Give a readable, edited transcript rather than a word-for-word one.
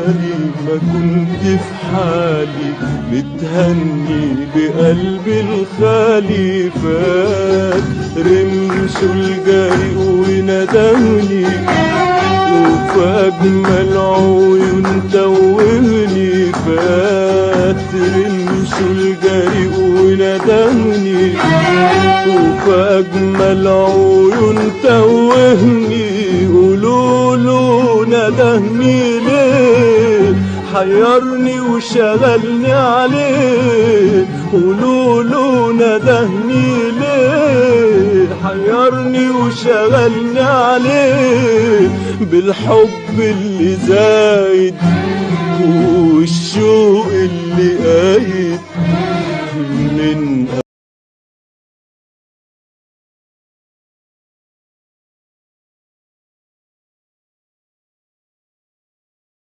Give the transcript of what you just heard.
بالي ما كنت في حالي متهني بقلبي الخالي. فات رمشه الجريء وندهني وفي أجمل عيون توهني. فات رمشه الجريء وندهني وفي أجمل عيون توهني. قولوله ندهني ليه حيرني وشغلني عليه. قولوله ندهني ليه حيرني وشغلني عليه. بالحب اللي زايد والشوق اللي قايد